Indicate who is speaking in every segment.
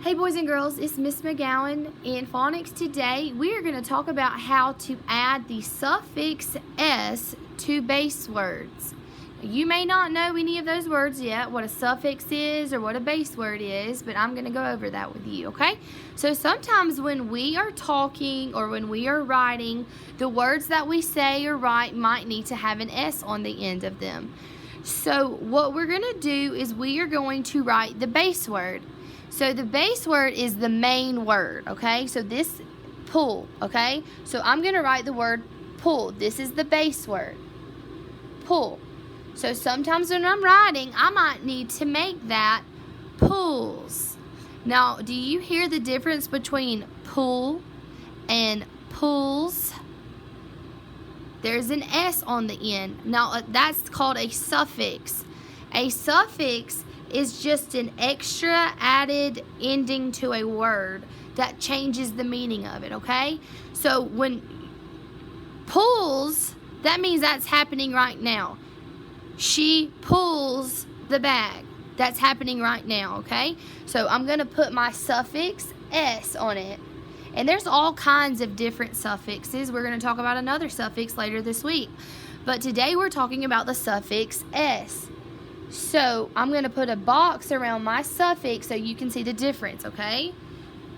Speaker 1: Hey boys and girls, it's Miss McGowan in Phonics. Today we are going to talk about how to add the suffix S to base words. You may not know any of those words yet, what a suffix is or what a base word is, but I'm going to go over that with you, okay? So sometimes when we are talking or when we are writing, the words that we say or write might need to have an S on the end of them. So what we're going to do is we are going to write the base word. So the base word is the main word, okay? So this, pull, okay? So I'm going to write the word pull. This is the base word, pull. So sometimes when I'm writing, I might need to make that pulls. Now, do you hear the difference between pull and pulls? There's an S on the end. Now, that's called a suffix. A suffix is just an extra added ending to a word that changes the meaning of it, okay? So when pulls, that means that's happening right now. She pulls the bag. That's happening right now, okay? So I'm going to put my suffix S on it. And there's all kinds of different suffixes. We're going to talk about another suffix later this week. But today we're talking about the suffix S. So I'm going to put a box around my suffix so you can see the difference, okay?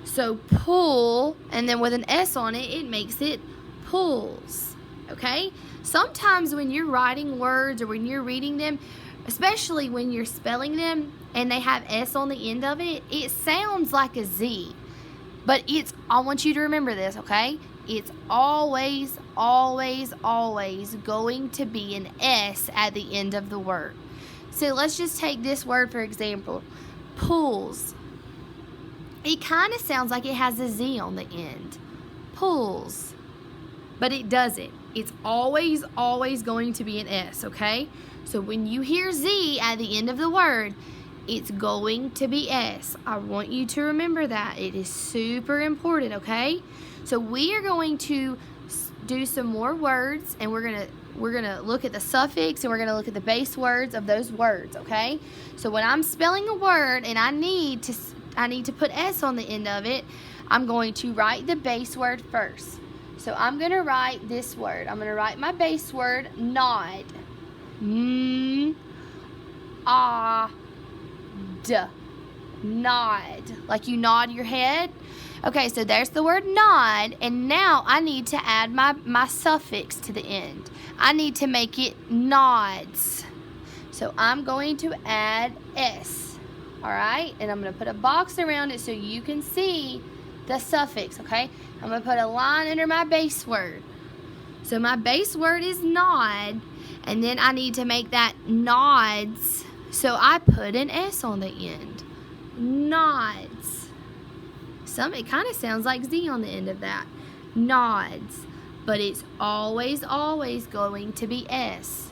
Speaker 1: So pull, and then with an S on it, it makes it pulls, okay? Sometimes when you're writing words or when you're reading them, especially when you're spelling them and they have S on the end of it, it sounds like a Z. But I want you to remember this, okay? It's always, always, always going to be an S at the end of the word. So let's just take this word for example, pulls. It kind of sounds like it has a Z on the end, pulls, but it doesn't. It's always, always going to be an S, okay? So when you hear Z at the end of the word, it's going to be S. I want you to remember that. It is super important, okay? So we are going to do some more words, and we're gonna look at the suffix and we're gonna look at the base words of those words, okay? So when I'm spelling a word and I need to put S on the end of it, I'm going to write the base word first. So I'm gonna write this word. I'm gonna write my base word, nod. Nod. Like you nod your head. Okay, so there's the word nod, and now I need to add my suffix to the end. I need to make it nods. So I'm going to add S, all right? And I'm going to put a box around it so you can see the suffix, okay? I'm going to put a line under my base word. So my base word is nod, and then I need to make that nods, so I put an S on the end. Nods. It kind of sounds like Z on the end of that. Nods. But it's always, always going to be S.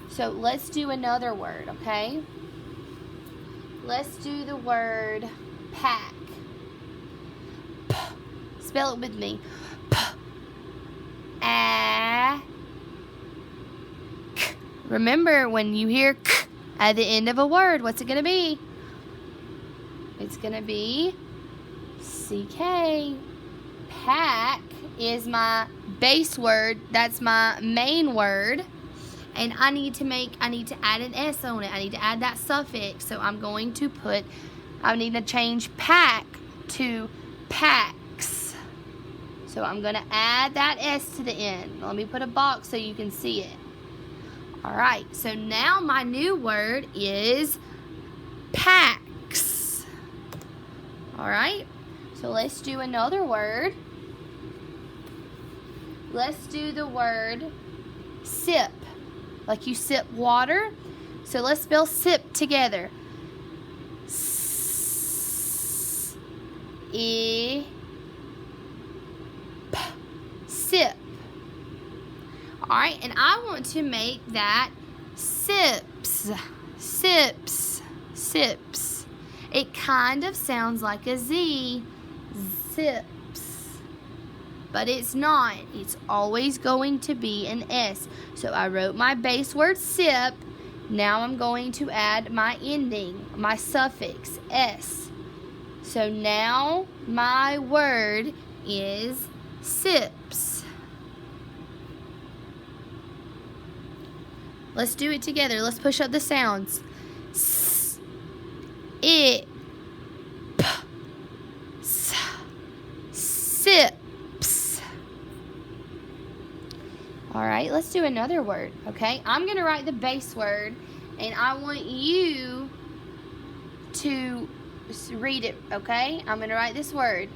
Speaker 1: So let's do another word, okay? Let's do the word pack. P. Spell it with me. P. A. K. Remember, when you hear K at the end of a word, what's it going to be? It's going to be CK. Pack is my base word. That's my main word. And I need to add an S on it. I need to add that suffix. So I need to change pack to packs. So I'm going to add that S to the end. Let me put a box so you can see it. All right. So now my new word is packs. All right. So let's do another word. Let's do the word sip. Like you sip water. So let's spell sip together. S, I, P, sip. Alright, and I want to make that sips. Sips. Sips. It kind of sounds like a Z. Sips. But it's not. It's always going to be an S. So I wrote my base word sip. Now I'm going to add my ending, my suffix, S. So now my word is sips. Let's do it together. Let's push up the sounds. S, it, p, s, sips. All right, let's do another word, okay? I'm going to write the base word, and I want you to read it, okay? I'm going to write this word.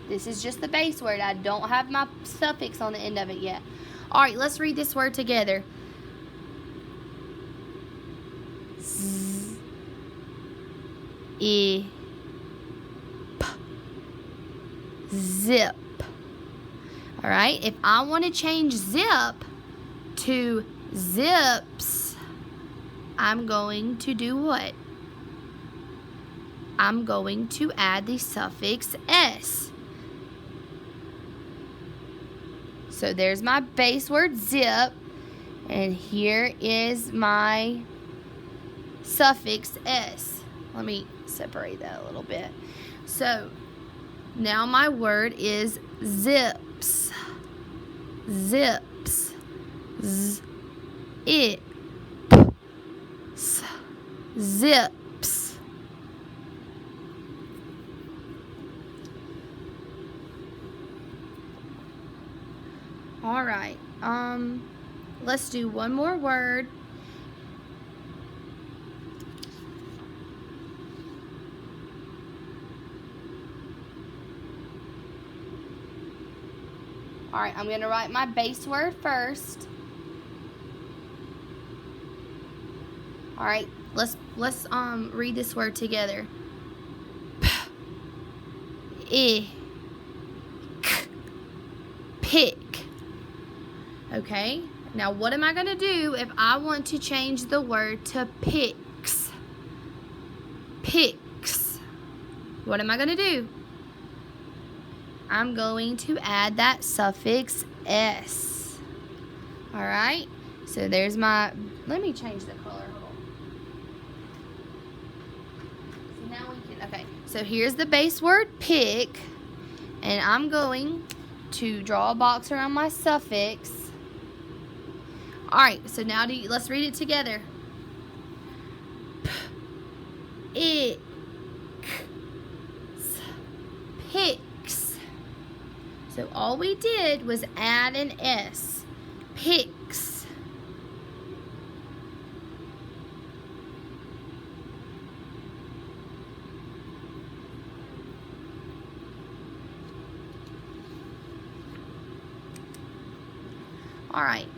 Speaker 1: This is just the base word. I don't have my suffix on the end of it yet. All right, let's read this word together. Z, I, p, zip. All right, if I want to change zip to zips, I'm going to do what? I'm going to add the suffix s. So there's my base word zip, and here is my suffix s. Let me separate that a little bit. So now my word is zips. Zips. Z, it, p, s, zips. All right, let's do one more word. All right, I'm going to write my base word first. All right, let's read this word together. P, I, k, pick. Okay, now what am I going to do if I want to change the word to picks? Picks. What am I going to do? I'm going to add that suffix s. All right, so there's my, let me change the color. Hold on. So now we can, okay, so here's the base word pick, and I'm going to draw a box around my suffix. All right, so now let's read it together. P, I, k, s, picks. So all we did was add an s. Picks. All right.